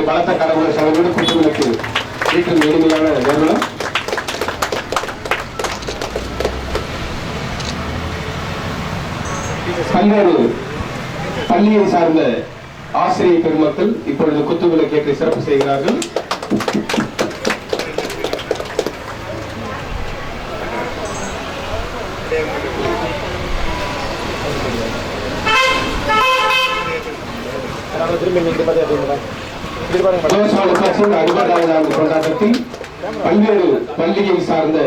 பலத்த கடவுளை சகோதரோடு குற்றங்களுக்கு வீட்டில் எளிமையான நிறுவனம். பல்வேறு பள்ளியை சார்ந்த ஆசிரியர் பெருமக்கள் இப்பொழுது குத்துவிளக்கு ஏற்றி சிறப்பு செய்கிறார்கள். கொண்டாட்டத்தில் பல்வேறு பள்ளியை சார்ந்த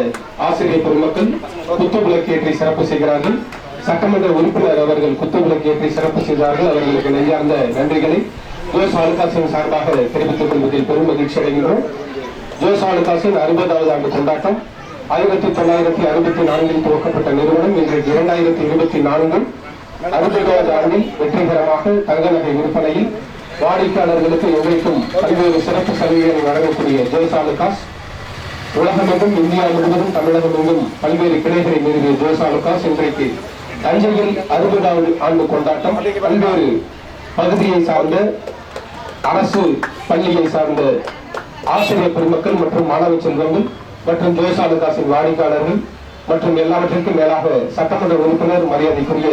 ஆசிரியர் பெருமக்கள் குத்துவிளக்கு ஏற்றி சிறப்பு செய்கிறார்கள். சட்டமன்ற உறுப்பினர் அவர்கள் குத்துவிளக்கு ஏற்றி சிறப்பு செய்தார்கள். அவர்களுக்கு நெஞ்சார்ந்த நன்றிகளை ஜோஸ் ஆலுகாஸின் சார்பாக தெரிவித்துக் கொள்வதில் பெரும் மகிழ்ச்சி அடைகின்றோம். ஜோஸ் ஆலுகாஸின் 60வது ஆண்டு கொண்டாட்டம் 1964 துவக்கப்பட்ட நிறுவனம் இன்றைக்கு 2024 60வது ஆண்டில் வெற்றிகரமாக தங்க நகை விற்பனையில் வாடிக்கையாளர்களுக்கு எவைக்கும் பல்வேறு சிறப்பு சலுகைகளை வழங்கக்கூடிய ஜோஸ் ஆலுகாஸ் உலகமெங்கும் இந்தியா முழுவதும் தமிழகம் எங்கும் பல்வேறு கிளைகளை நிறுவிய ஜோஸ் ஆலுகாஸ் இன்றைக்கு தஞ்சையில் 60வது ஆண்டு கொண்டாட்டம் பல்வேறு பகுதியை சார்ந்த அரசு பள்ளியை சார்ந்த ஆசிரியர் பெருமக்கள் மற்றும் மாணவ செல்வங்கள் மற்றும் ஜோஸ் ஆலுகாஸின் வாடிக்கையாளர்கள் மற்றும் எல்லாவற்றிற்கும் மேலாக சட்டமன்ற உறுப்பினர் மரியாதைக்குரிய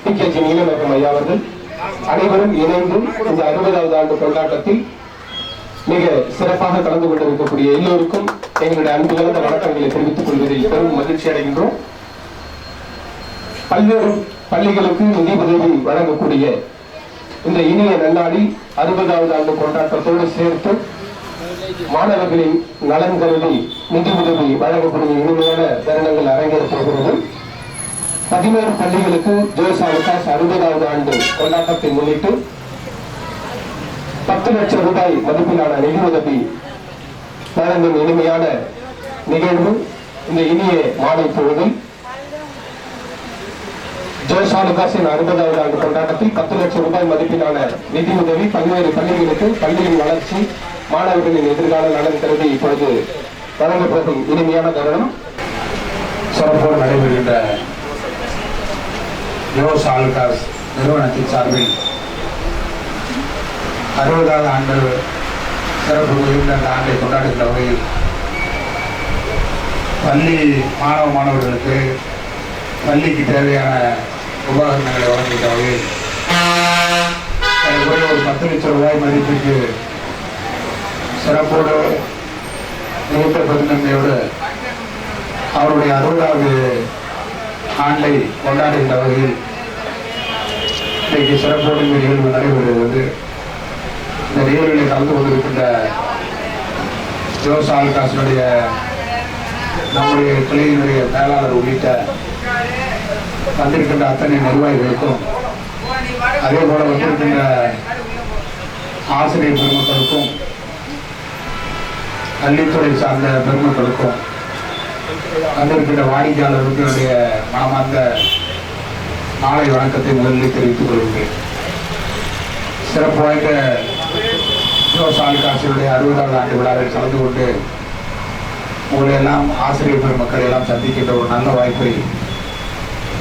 PKG நீலமேகம் ஐயா அவர்கள் அனைவரும் இணைந்து இந்த 60வது ஆண்டு கொண்டாட்டத்தில் மிக சிறப்பாக கலந்து கொண்டிருக்கக்கூடிய எல்லோருக்கும் எங்களுடைய அன்பு கலந்த வணக்கங்களை தெரிவித்துக் கொள்வதில் பெரும் மகிழ்ச்சி அடைகின்றோம். பல்வேறு பள்ளிகளுக்கு நிதி உதவி வழங்கக்கூடிய இந்த இனிய நன்னாளில் 60வது ஆண்டு கொண்டாட்டத்தோடு சேர்த்து மாணவர்களின் நலன் கருதி நிதி உதவி வழங்கக்கூடிய இனிமையான தருணங்கள் அரங்கேறப் போகிறது. 17 பள்ளிகளுக்கு ஜோஸ் ஆலுகாஸ் 60வது ஆண்டு கொண்டாட்டத்தை முன்னிட்டு 10 லட்சம் ரூபாய் மதிப்பிலான நிதி உதவி வழங்கும் இனிமையான நிகழ்வு இந்த இனிய மாலை பொழுதில் ஜோஸ் ஆலுகாஸின் 60வது ஆண்டு கொண்டாட்டத்தில் 10 லட்சம் ரூபாய் மதிப்பிலான நிதி உதவி பல்வேறு பள்ளிகளுக்கு பள்ளியின் வளர்ச்சி மாணவர்களின் எதிர்கால நலன் கருதி இப்பொழுது வழங்கப்படும் இனிமையான தருணம் சிறப்போடு நடைபெறுகின்ற ஜோஸ் ஆலுகாஸ் நிறுவனத்தின் சார்பில் 60வது ஆண்டு சிறப்பு மிகுந்த அந்த ஆண்டை கொண்டாடுகின்ற வகையில் பள்ளி மாணவர்களுக்கு பள்ளிக்கு தேவையான உபகரணங்களை வழங்குகின்ற வகையில் ஒரு 10 லட்சம் ரூபாய் மதிப்பிற்கு சிறப்போடு மிகுந்த பெருந்தன்மையோடு அவருடைய 60வது ஆண்டை கொண்டாடுகின்ற வகையில் இன்றைக்கு சிறப்போடு இந்த நிகழ்வு நடைபெறுகிறது. இந்த நிகழ்வில் கலந்து கொண்டிருக்கின்ற ஜோஸ் ஆலுகாஸினுடைய நம்முடைய கிளையினுடைய மேலாளர் உள்ளிட்ட வந்திருக்கின்ற அத்தனை நிர்வாகிகளுக்கும் அதே போல வந்திருக்கின்ற ஆசிரியர் பெருமக்களுக்கும் கல்வித்துறை சார்ந்த பெருமக்களுக்கும் வந்திருக்கின்ற வாடிக்கையாளர்களுக்கு என்னுடைய மனமார்ந்த நாளை வணக்கத்தை முதலில் தெரிவித்துக் கொள்கிறேன். சிறப்பு வாய்ந்த ஜோஸ் ஆலுகாஸினுடைய 60வது ஆண்டு விழாவில் கலந்து கொண்டு உங்களை எல்லாம் ஆசிரியர் பெருமக்கள் எல்லாம் சந்திக்கின்ற ஒரு நல்ல வாய்ப்பை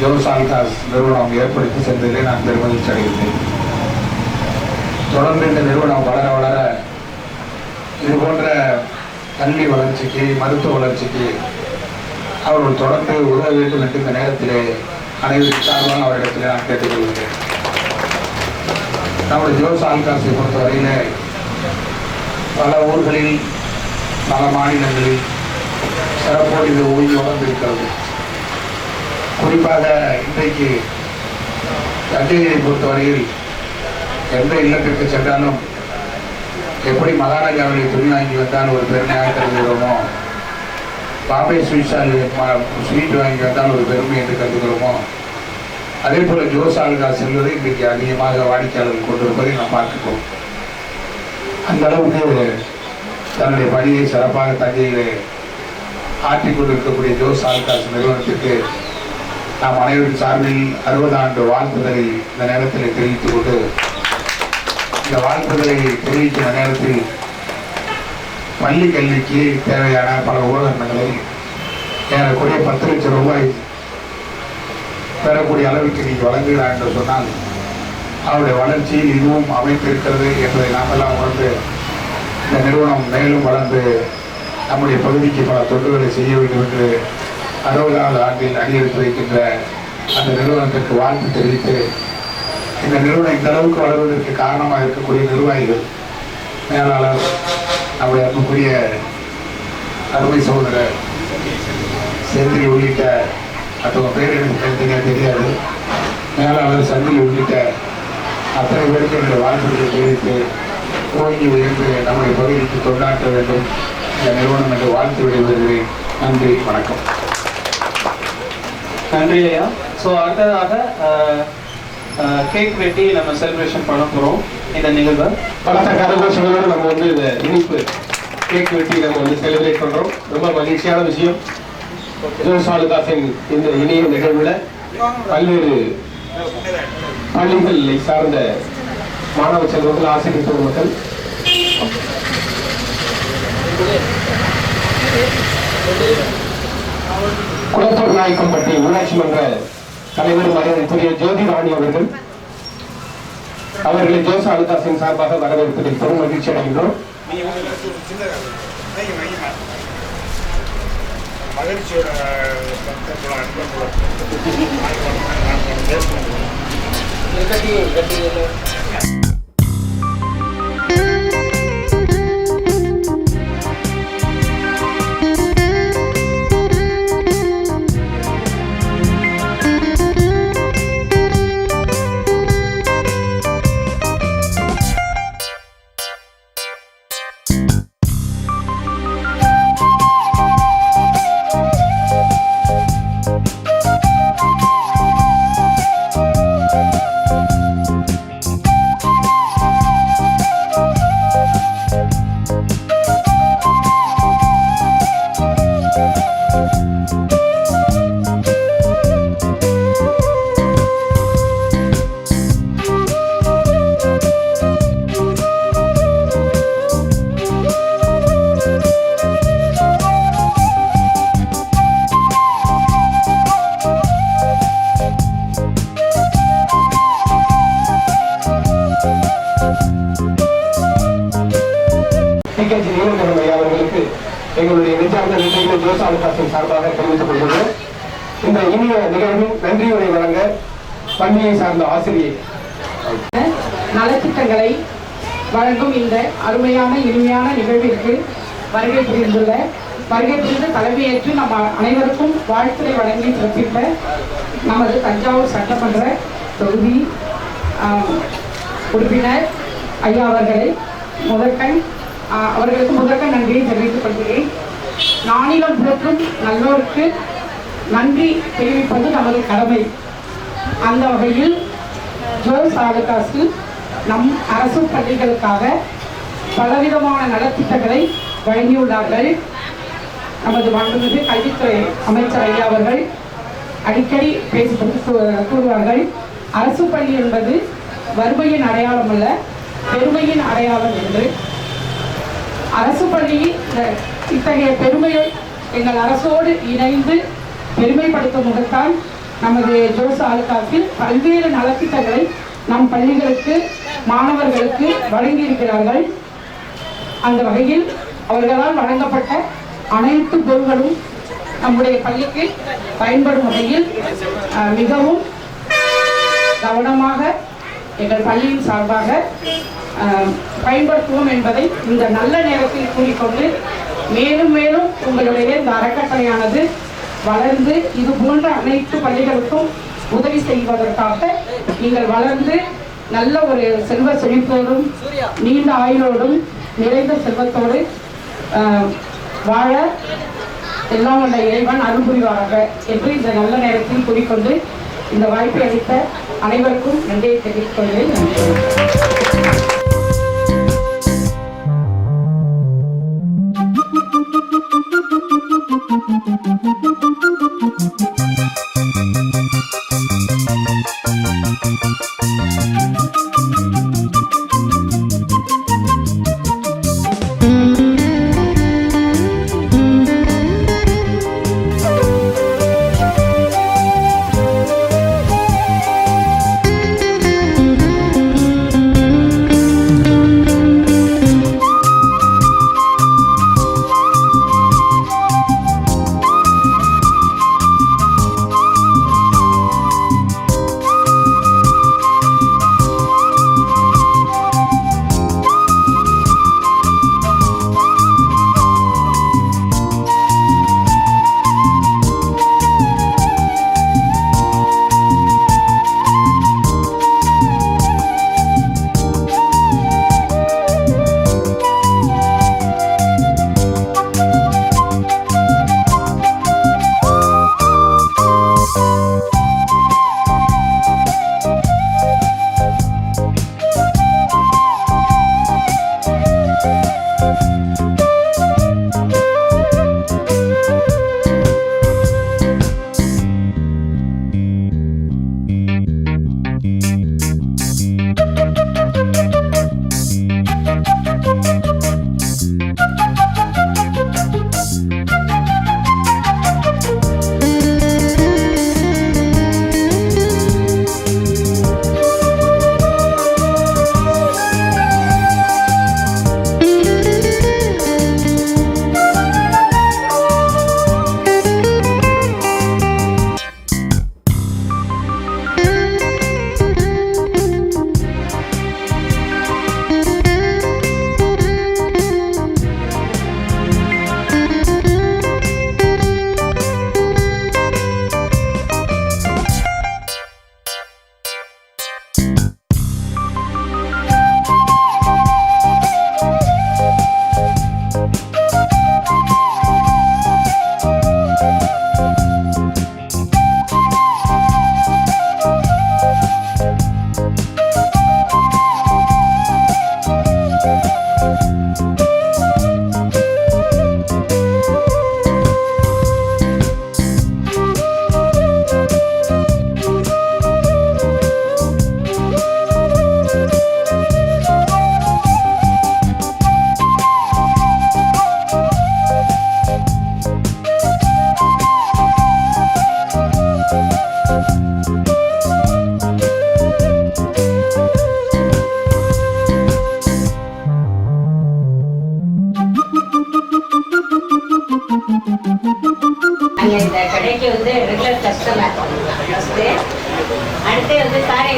ஜோஸ் ஆலுகாஸ் நிறுவனம் ஏற்படுத்தி சென்றதிலே நான் பெருமகிழ்ச்சி அடைகிறேன். தொடர்ந்து இந்த நிறுவனம் வளர வளர இது போன்ற கல்வி வளர்ச்சிக்கு மருத்துவ வளர்ச்சிக்கு அவர்கள் தொடர்ந்து உதவ வேண்டும் என்று இந்த நேரத்திலே அனைவரும் சார்பாக அவரிடத்தில் நான் கேட்டுக்கொள்கிறேன். நம்முடைய ஜோஸ் ஆலுகாஸை பொறுத்தவரையிலே பல ஊர்களில் பல மாநிலங்களில் சிறப்போடு இது ஓய்வு வளர்ந்திருக்கிறது. குறிப்பாக இன்றைக்கு தஞ்சையை பொறுத்தவரையில் எந்த இல்லத்திற்கு சென்றாலும் எப்படி மகாராஜாவில் துணி வாங்கி வந்தால் ஒரு பெருமையாக கருதுகிறோமோ, பாம்பே ஸ்வீட் வாங்கி வந்தால் ஒரு பெருமை என்று கருதுகிறோமோ, அதே போல ஜோஸ் ஆலுகாஸ் செல்வதை இன்றைக்கு அதிகமாக வாடிக்கையாளர்கள் கொண்டிருப்பதை நாம் பார்க்கிறோம். அந்த அளவுக்கு தன்னுடைய பணியை சிறப்பாக தஞ்சையிலே ஆற்றிக் கொண்டிருக்கக்கூடிய ஜோஸ் ஆலுகாஸ் நிறுவனத்திற்கு நாம் அனைவரும் சார்பில் 60 ஆண்டு வாழ்த்துதலை இந்த நேரத்தில் தெரிவித்துக் கொண்டு இந்த வாழ்த்துதலை தெரிவிக்கிற நேரத்தில் பள்ளி கல்விக்கு தேவையான பல உபகரணங்களை ஏறக்குறைய 10 லட்சம் ரூபாய் பெறக்கூடிய அளவுக்கு நீங்கள் வழங்குகிறார் என்று சொன்னால் அவருடைய வளர்ச்சியில் இதுவும் அமைந்திருக்கிறது என்பதை நாம் எல்லாம் உணர்ந்து இந்த நிறுவனம் மேலும் வளர்ந்து நம்முடைய பகுதிக்கு பல தொண்டுகளை செய்ய வேண்டும் என்று 60வது ஆண்டில் அடியெடுத்து வைக்கின்ற அந்த நிறுவனத்திற்கு வாழ்த்து தெரிவித்து, இந்த நிறுவனம் இந்த அளவுக்கு வளர்வதற்கு காரணமாக இருக்கக்கூடிய நிர்வாகிகள், மேலாளர், நம்முடைய அன்புக்குரிய அருமை சகோதரர் செந்தில் உள்ளிட்ட மற்றவங்க பேர் எனக்கு தனித்தனியாக தெரியாது, மேலாளர் சந்தில் உள்ளிட்ட அத்தனை பேருக்கு என்னுடைய வாழ்த்துக்களை தெரிவித்து ஓங்கி உயர்ந்து நம்முடைய பகுதிக்கு தொண்டாற்ற வேண்டும் இந்த நிறுவனம் என்று வாழ்த்து விடைபெறுகிறேன். நன்றி, வணக்கம். நன்றி ஐயா. ஸோ அடுத்ததாக கேக் வெட்டி நம்ம செலிப்ரேஷன் பண்ண போகிறோம். இந்த நிகழ்வை பலத்த கரகோஷங்களோடு நம்ம வந்து இந்த இனிப்பு கேக் வெட்டி நம்ம வந்து செலிப்ரேட் பண்றோம். ரொம்ப மகிழ்ச்சியான விஷயம். ஜோஸ் ஆலுகாஸின் இந்த இனிய நிகழ்வுல பல்வேறு பள்ளிகளை சார்ந்த மாணவ செல்வங்கள், ஆசிரியர் பொதுமக்கள், குளத்தூர் நாயக்கம்பட்டி ஊராட்சி மன்ற தலைவர் மரியாதைக்குரிய ஜோதி ராணி அவர்களை ஜோஸ் ஆலுகாஸின் சார்பாக வரவேற்பதில் பெரும் மகிழ்ச்சி அடைகின்றோம். மகிழ்ச்சியோட அவர்களுக்கு எங்களுடைய நெஞ்சார்ந்த நன்றிகளை ஜோஸ் ஆலுகாஸின் சார்பாக தெரிவித்துக் கொள்கிறோம். இந்த இனிய நிகழ்வில் நன்றியுரை வழங்க பள்ளியை சார்ந்த ஆசிரியை நலத்திட்டங்களை வழங்கும் இந்த அருமையான இனிமையான நிகழ்விற்கு வருகை புரிந்து தலைமையேற்று நம்ம அனைவருக்கும் வாழ்த்துறை வழங்கி சிறப்பித்த நமது தஞ்சாவூர் சட்டமன்ற தொகுதி உறுப்பினர் ஐயா அவர்களுக்கு முதற்கண் நன்றியை தெரிவித்துக் கொள்கிறேன். நானிலம் போற்றும் நல்லோருக்கு நன்றி தெரிவிப்பது நமது கடமை. அந்த வகையில் ஜோஸ் ஆலுகாஸு நம் அரசு பள்ளிகளுக்காக பலவிதமான நலத்திட்டங்களை வழங்கியுள்ளார்கள். நமது மாண்புமிகு கல்வித்துறை அமைச்சர் ஐயா அவர்கள் அடிக்கடி கூறுவார்கள், அரசு பள்ளி என்பது வறுமையின் அடையாளம் அல்ல, பெருமையின் அடையாளம் என்று. அரசு பள்ளியில் இத்தகைய பெருமையை எங்கள் அரசோடு இணைந்து பெருமைப்படுத்தும் முகத்தான் நமது ஜோஸ் ஆலுகாஸில் பல்வேறு நலத்திட்டங்களை நம் பள்ளிகளுக்கு மாணவர்களுக்கு வழங்கியிருக்கிறார்கள். அந்த வகையில் அவர்களால் வழங்கப்பட்ட அனைத்து பொருட்களும் நம்முடைய பள்ளிக்கு பயன்படும் வகையில் மிகவும் கவனமாக எங்கள் பள்ளியின் சார்பாக பயன்படுத்துவோம் என்பதை இந்த நல்ல நேரத்தில் கூறிக்கொண்டு, மேலும் மேலும் உங்களுடைய இந்த அறக்கட்டளையானது வளர்ந்து இது போன்ற அனைத்து பள்ளிகளுக்கும் உதவி செய்வதற்காக நீங்கள் வளர்ந்து நல்ல ஒரு செல்வ செழிப்போடும் நீண்ட ஆயுளோடும் நிறைந்த செல்வத்தோடு வாழ எல்லாம் உள்ள இறைவன் அருள் புரிவாராக என்று இந்த நல்ல நேரத்தில் கூறிக்கொண்டு இந்த வாய்ப்பை அளித்த அனைவருக்கும் நன்றியை தெரிவித்துக் கொள்கிறேன். நன்றி.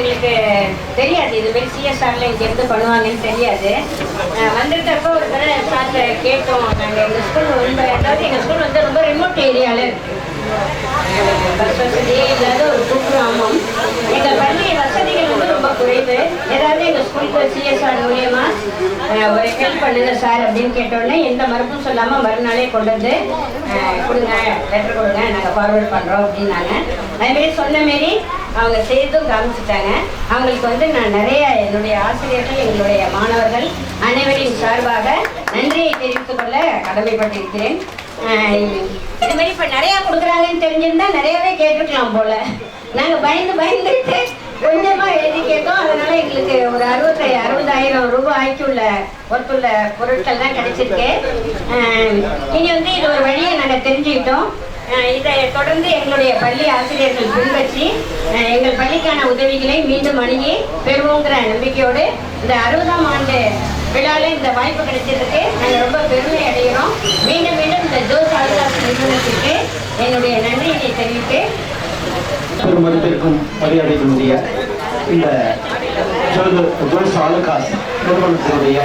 எங்களுக்கு தெரியாது, இது மாதிரி சிஎஸ்ஆரில் இங்கேருந்து பண்ணுவாங்கன்னு தெரியாது. வந்திருக்கிறப்போ ஒரு தடவை சார்ட்ட கேட்டோம். நாங்கள் எங்கள் ஸ்கூல் ரொம்ப, அதாவது எங்கள் ஸ்கூல் வந்து ரொம்ப ரிமோட் ஏரியாவில் இருக்குது, பஸ் வசதியே இல்லாத ஒரு குக்கிராமம். எங்கள் பள்ளி வசதிகள் வந்து ரொம்ப குறைவு. ஏதாவது எங்கள் ஸ்கூலுக்கு சிஎஸ்ஆர் மூலியமா ஒரு ஹெல்ப் பண்ணுங்க சார் அப்படின்னு கேட்டோடனே எந்த மறுப்பும் சொல்லாமல் மறுநாளே கொண்டு வந்து கொடுங்க, லெட்டர் கொடுங்க, நாங்கள் ஃபார்வர்ட் பண்ணுறோம் அப்படின்னாங்க. அதுமாரி சொன்ன மாரி அவங்க செய்தும் காமிச்சிட்டாங்க. அவங்களுக்கு வந்து நான் நிறைய என்னுடைய ஆசிரியர்கள், எங்களுடைய மாணவர்கள் அனைவரின் சார்பாக நன்றியை தெரிவித்துக் கொள்ள கடமைப்பட்டிருக்கிறேன். இது மாதிரி இப்போ நிறையா கொடுக்குறாங்கன்னு தெரிஞ்சிருந்தா நிறையாவே கேட்டுருக்கலாம் போல. நாங்கள் பயந்துட்டு கொஞ்சமாக எழுதி கேட்டோம். அதனால எங்களுக்கு ஒரு 60,000 ரூபாய்க்கு உள்ள ஒத்துள்ள பொருட்கள் தான் கிடைச்சிருக்கு. இனி வந்து இது ஒரு வழியை நாங்கள் தெரிஞ்சுக்கிட்டோம். இதை தொடர்ந்து எங்களுடைய பள்ளி ஆசிரியர்கள் பின்பற்றி எங்கள் பள்ளிக்கான உதவிகளை மீண்டும் அணுகி பெறுவோங்கிற நம்பிக்கையோடு இந்த 60ஆம் ஆண்டு விழாவில் இந்த வாய்ப்பு கிடைச்சதுக்கு நாங்கள் ரொம்ப பெருமை அடைகிறோம். மீண்டும் மீண்டும் இந்த ஜோஸ் ஆலுகாஸ் நிறுவனத்திற்கு என்னுடைய நன்றியை தெரிவித்து பெருமதிப்பிற்கும் மரியாதைக்குரிய இந்த ஜோஸ் ஆலுகாஸ் நிறுவனத்தினுடைய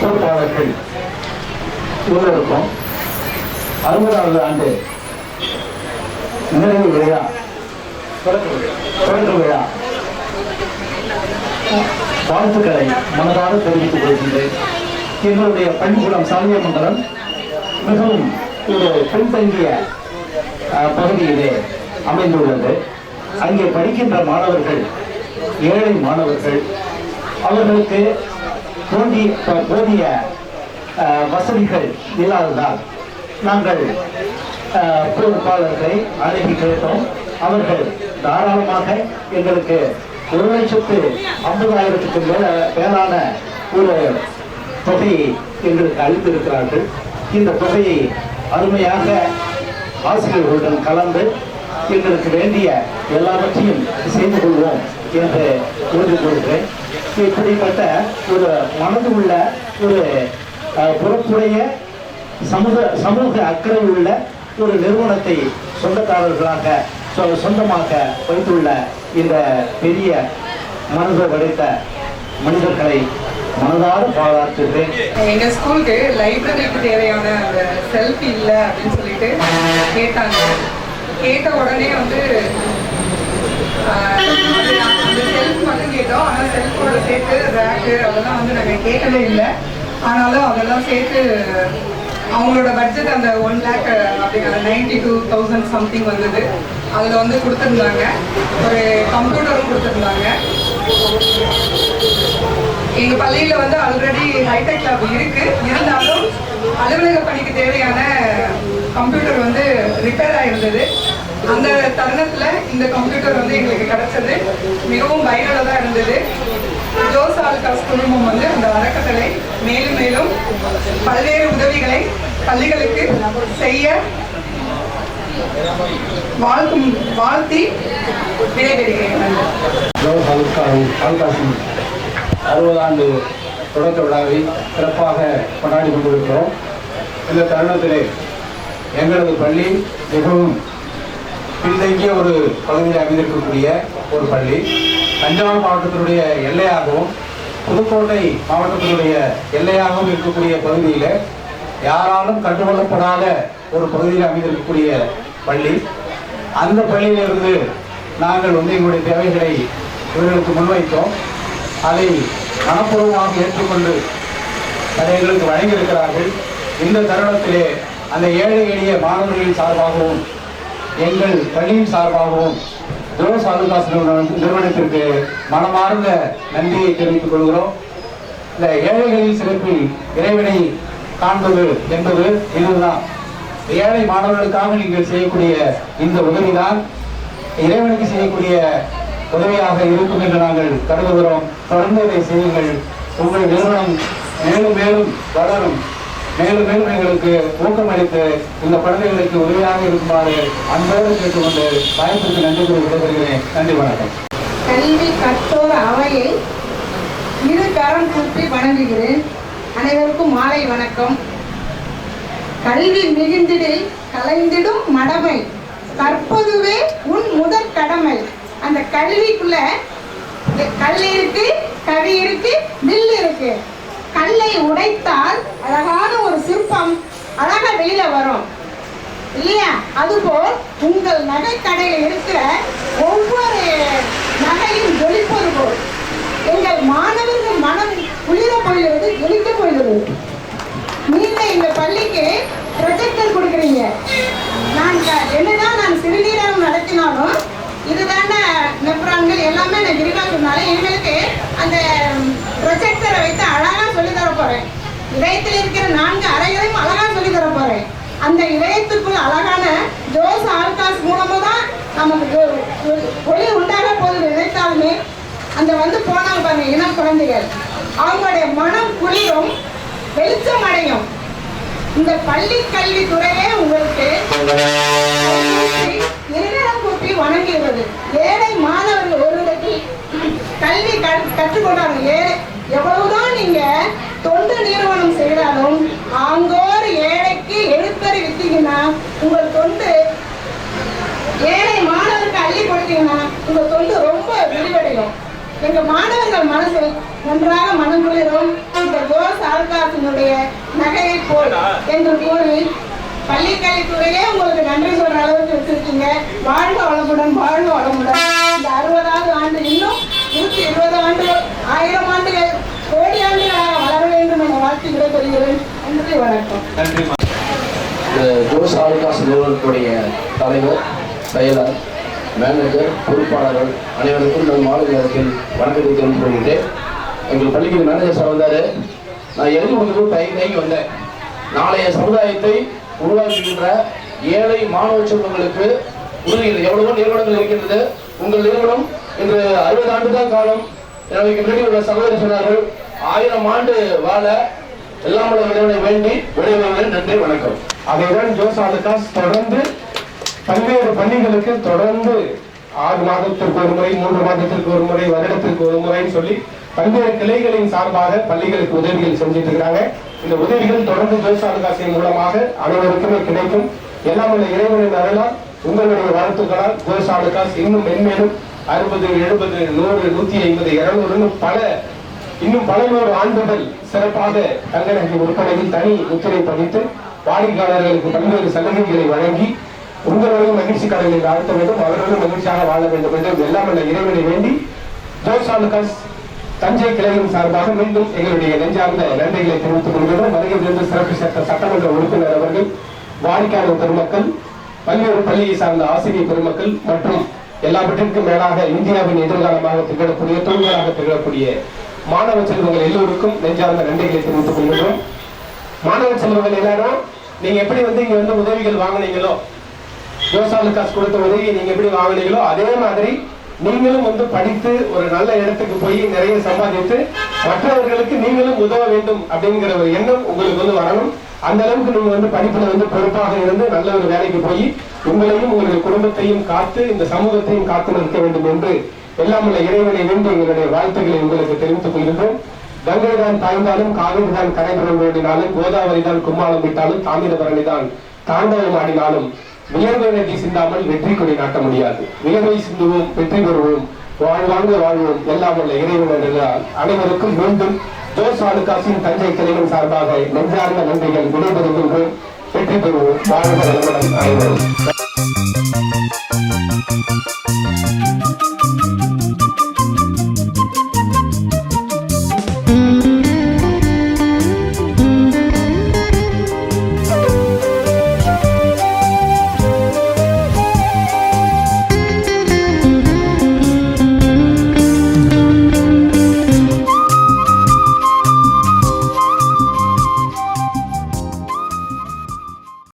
பொறுப்பாளர்கள் இவர்களுக்கும் 60வது ஆண்டு நிறைவு விழா, தொடக்க விழா வாழ்த்துக்களை மனதார தெரிவித்துக் கொள்கின்றேன். எங்களுடைய பள்ளிக்கூடம் சாமியமங்கலம் மிகவும் ஒரு பின்தங்கிய பகுதியிலே அமைந்துள்ளது. அங்கே படிக்கின்ற மாணவர்கள் ஏழை மாணவர்கள். அவர்களுக்கு போதிய வசதிகள் இல்லாததால் நாங்கள் பொறுப்பாளர்களை அணுகி கேட்டோம். அவர்கள் தாராளமாக எங்களுக்கு 1,50,000க்கு மேலான ஒரு தொகையை எங்களுக்கு அளித்திருக்கிறார்கள். இந்த தொகையை அருமையாக ஆசிரியர்களுடன் கலந்து எங்களுக்கு வேண்டிய எல்லாவற்றையும் செய்து கொள்வோம் என்று உறுதி கொள்கிறேன். இப்படிப்பட்ட ஒரு மனது உள்ள ஒரு பொறுப்புடைய சமூக அக்கறை உள்ள ஒரு நிறுவனத்தை சொந்தமாக வைத்துள்ள இந்த பெரிய மனதை படைத்த மனிதர்களை மனதார பாராட்டுகிறேன். எங்க ஸ்கூலுக்கு லைப்ரரிக்கு தேவையான அந்த செல்ஃப் இல்லை அப்படின்னு சொல்லிட்டு கேட்டாங்க. கேட்ட உடனே வந்து அந்த செல்ஃப் மட்டும் கேட்டோம். ஆனால் செல்ஃபோட சேர்த்து ரேக்கு அதெல்லாம் வந்து நாங்கள் கேட்கவே இல்லை. ஆனாலும் அதெல்லாம் சேர்த்து அவங்களோட பட்ஜெட் அந்த 1 lakh அப்படிங்கிற 92,000 சம்திங் வந்தது. அதில் வந்து கொடுத்துருந்தாங்க. ஒரு கம்ப்யூட்டரும் கொடுத்துருந்தாங்க. எங்கள் பள்ளியில் வந்து ஆல்ரெடி ஹைடெக் லேப் இருந்தாலும் அலுவலக பணிக்கு தேவையான கம்ப்யூட்டர் வந்து ரிப்பேர் ஆகிருந்தது. அந்த தருணத்தில் இந்த கம்ப்யூட்டர் வந்து எங்களுக்கு கிடைச்சது மிகவும் பயனுள்ளதாக இருந்தது. ஜோஸ் ஆலுகாஸ் குழுமம் வந்து அந்த அறக்கட்டளை மேலும் மேலும் பல்வேறு உதவிகளை பள்ளிகளுக்கு செய்ய வாழ்த்தி விடைபெறுகிறேன். ஜோஸ் ஆலுகாஸின் 60 ஆண்டு தொடக்க விழாவை சிறப்பாக கொண்டாடி கொண்டிருக்கிறோம். இந்த தருணத்திலே எங்களது பள்ளி மிகவும் பின்தங்கிய ஒரு பகுதியில் அமைந்திருக்கக்கூடிய ஒரு பள்ளி. தஞ்சாவூர் மாவட்டத்தினுடைய எல்லையாகவும் புதுக்கோட்டை மாவட்டத்தினுடைய எல்லையாகவும் இருக்கக்கூடிய பகுதியில் யாராலும் கண்டுகொள்ளப்படாத ஒரு பகுதியில் அமைந்திருக்கக்கூடிய பள்ளி. அந்த பள்ளியிலிருந்து நாங்கள் வந்து எங்களுடைய தேவைகளை இவர்களுக்கு முன்வைத்தோம். அதை மனப்பூர்வமாக ஏற்றுக்கொண்டு அதை எங்களுக்கு வழங்கியிருக்கிறார்கள். இந்த தருணத்திலே அந்த ஏழை எளிய மாணவர்களின் சார்பாகவும் எங்கள் பள்ளியின் சார்பாகவும் ஜோஸ் ஆலுகாஸ் நிறுவனத்திற்கு மனமார்ந்த நன்றியை தெரிவித்துக் கொள்கிறோம். இந்த ஏழைகளின் சிறப்பில் இறைவனை காண்பது என்பது இதுதான். ஏழை மாணவர்களுக்காக நீங்கள் செய்யக்கூடிய இந்த உதவிதான் இறைவனுக்கு செய்யக்கூடிய உதவியாக இருக்கும் என்று நாங்கள் கருதுகிறோம். தொடர்ந்து இதை செய்யுங்கள். உங்கள் நிறுவனம் மேலும் மேலும் வளரும். மேலும் மேலும் எங்களுக்கு ஊக்கமளித்து இந்த குழந்தைகளுக்கு உதவியாக இருக்குமாறு அன்போடு கேட்டுக்கொண்டு வாய்ப்புக்கு நன்றி கூறி விடைபெறுகிறேன். நன்றி, வணக்கம். கல்வி கற்றோர் அவையை இரு கரம் கூப்பி வணங்குகிறேன். அனைவருக்கும் மாலை வணக்கம். கல்வி மிகுந்திடில் கலைந்திடும் மடமை கற்பதுவே உன் முதற் கடமை. அந்த கல்விக்குள்ள கல் இருக்கு, கவி இருக்கு, வில் இருக்கு. கல்லை உடைத்தால் அழகான ஒரு சிற்பம் அழகா வெளியில வரும் இல்லையா? அதுபோல் உங்கள் நகை கடையில் இருக்கிற ஒவ்வொரு நகையும் ஜொலிப்பது போல் எங்கள் மாணவர்கள் மனம் குளிர போயிடுவது, ஜொலிக்க போயிடுவது. நீங்க இந்த பள்ளிக்கு ப்ரொஜெக்டர் கொடுக்குறீங்க. என்னதான் நான் சிறுநீரகம் நடத்தினாலும் இதுதான நெப்ரான்கள் எல்லாமே நான் விரிவாக சொன்னாலும் எங்களுக்கு அந்த ப்ரொஜெக்டரை வைத்து அழகா சொல்லி தர போறேன். இதயத்தில் இருக்கிற 4 அறைகளையும் அழகா சொல்லி தர போறேன். அந்த இதயத்துக்குள் அழகான ஜோஸ் ஆல்காஸ் மூலமா தான் நமக்கு ஒளி உண்டாக போகுது. நினைத்தாலுமே அந்த போனாங்க பாருங்க இனம் குழந்தைகள், அவங்களுடைய மனம் குளிரும், வெளிச்சம் அடையும். இந்த பள்ளி கல்வித்துறையே உங்களுக்கு இருநலம் கூப்பி வணங்குகிறது. ஏழை மாணவர்கள் ஒருவருக்கு கல்வி கற்றுக்கொண்டாங்க. எவ்வளவுதான் நீங்க தொண்டு நிறுவனம் செய்தாலும் ஆங்கோர் ஏழைக்கு எழுத்தறி வித்தீங்கன்னா உங்கள் தொண்டு, ஏழை மாணவருக்கு அள்ளி கொடுத்தீங்கன்னா உங்க தொண்டு ரொம்ப விரிவடையும். எங்க மாணவர்கள் மனசு நன்றாக மனம் குளிரும். இந்த ஜோஸ் ஆல்காசினுடைய நகையை போல் என்று கூறி பள்ளி கல்வித்துறையே உங்களுக்கு நன்றி சொல்ற அளவுக்கு வச்சிருக்கீங்க. வாழ்க வளமுடன், வாழ்க வளமுடன். இந்த 60வது ஆண்டு இன்னும் 120 ஆண்டுகள், 1000 ஆண்டுகள், கோடி ஆண்டுகளாக வளர வேண்டும் என வாழ்த்து விடைபெறுகிறேன். நன்றி, வணக்கம். நன்றி. ஜோஸ் ஆல்காஸ் நிறுவனத்துடைய தலைவர், செயலர், மேனேஜர், பொறுப்பாளர்கள் அனைவருக்கும் நம் மாலை நேரத்தில் வணக்கத்தை தெரிவித்துக் கொள்கின்றேன். எங்கள் பள்ளிக்கு மேனேஜர் சார் வந்தார். நான் எழுதி கொடுத்து தயங்கி வந்தேன். நாளைய சமுதாயத்தை உருவாக்குகின்ற ஏழை மாணவ செல்வங்களுக்கு உதவுகிறது. எவ்வளவோ நிறுவனங்கள் இருக்கின்றது. உங்கள் நிறுவனம் இன்று 60 ஆண்டு தான் காலம். எனக்கு முன்னாடி உள்ள சகோதரர் சொன்னார்கள், 1000 ஆண்டு வாழ எல்லாம் இறைவனை வேண்டி விடைபெறுகிறேன். நன்றி, வணக்கம். அதைதான் ஜோஸ் ஆல்காஸ் தொடர்ந்து பல்வேறு பள்ளிகளுக்கு தொடர்ந்து 6 மாதத்திற்கு ஒரு முறை, 3 மாதத்திற்கு ஒரு முறை, வருடத்திற்கு ஒரு முறைன்னு சொல்லி பல்வேறு கிளைகளின் சார்பாக பள்ளிகளுக்கு உதவிகள் செஞ்சுட்டு இருக்கிறாங்க. இந்த உதவிகள் தொடர்ந்து ஜோஸ் ஆல்காஸின் மூலமாக அனைவருக்குமே கிடைக்கும். எல்லாம் உள்ள இறைவனின் அருளால், உங்களுடைய வாழ்த்துக்களால் ஜோஸ் ஆல்காஸ் இன்னும் மென்மேலும் 60, 70, 100, 150, 200 இன்னும் பல 100 ஆண்டுகள் சிறப்பாக தங்க நகை விற்பனையில் தனி முத்திரை பதித்து வாடிக்கையாளர்களுக்கு பல்வேறு சலுகைகளை வழங்கி உங்களுடைய மகிழ்ச்சி கடலை வாழ்த்த வேண்டும், அவர்களும் மகிழ்ச்சியாக வாழ வேண்டும் என்று எல்லாம் உள்ள இறைவனை வேண்டி ஜோஸ் ஆல்காஸ் தஞ்சை கிளையின் சார்பாக மீண்டும் எங்களுடைய நெஞ்சார்ந்த நன்றிகளை தெரிவித்துக் கொள்கிறோம். வருகையிலிருந்து சிறப்பு சேர்த்த சட்டமன்ற உறுப்பினர் அவர்கள், வாடிக்கையாளர் பெருமக்கள், பல்வேறு பள்ளியை சார்ந்த ஆசிரியர் பெருமக்கள் மற்றும் எல்லாவற்றிற்கும் மேலாக இந்தியாவின் எதிர்காலமாக திகழக்கூடிய, தொழில்களாக திகழக்கூடிய மாணவ செல்வங்கள் எல்லோருக்கும் நெஞ்சார்ந்த நன்றிகளை தெரிவித்துக் கொள்கிறோம். மாணவ செல்வங்கள் எல்லாரும் நீங்க எப்படி இங்க உதவிகள் வாங்கினீங்களோ, ஜோஸ் ஆல்காஸ் கொடுத்த உதவியை நீங்க எப்படி வாங்கினீங்களோ அதே மாதிரி நீங்களும் படித்து ஒரு நல்ல இடத்துக்கு போய் நிறைய சம்பாதித்து மற்றவர்களுக்கு நீங்களும் உதவ வேண்டும் அப்படிங்கிற ஒரு எண்ணம் உங்களுக்கு வரணும். அந்த அளவுக்கு நீங்க படிப்புல பொறுப்பாக இருந்து நல்ல ஒரு வேலைக்கு போய் உங்களையும் உங்களுடைய குடும்பத்தையும் காத்து இந்த சமூகத்தையும் காத்து நிற்க வேண்டும் என்று எல்லாம் உள்ள இறைவனை வேண்டி எங்களுடைய வாழ்த்துக்களை உங்களுக்கு தெரிவித்துக் கொள்கின்றோம். கங்கை தான் தாய்ந்தாலும், காவிரி தான் கரை புரண்டோடினாலும், கோதாவரி தான் கும்மாளம் விட்டாலும், தாமிரபரணி தான் தாண்டவம் ஆடினாலும் வியர்வை நதி சிந்தாமல் வெற்றி கொடி நாட்ட முடியாது. வியர்வை சிந்துவோம், வெற்றி பெறுவோம், வாழ்வாங்க வாழ்வோம். எல்லாம் உள்ள இறைவன் அனைவருக்கும் மீண்டும் ஜோஸ் ஆல்காஸின் தஞ்சை கிளையின் சார்பாக நெஞ்சார்ந்த நன்றிகள். விடைபெறுகின்றோம். வெற்றி பெறுவோம். வாழ்க வளமுடன் அனைவரும்.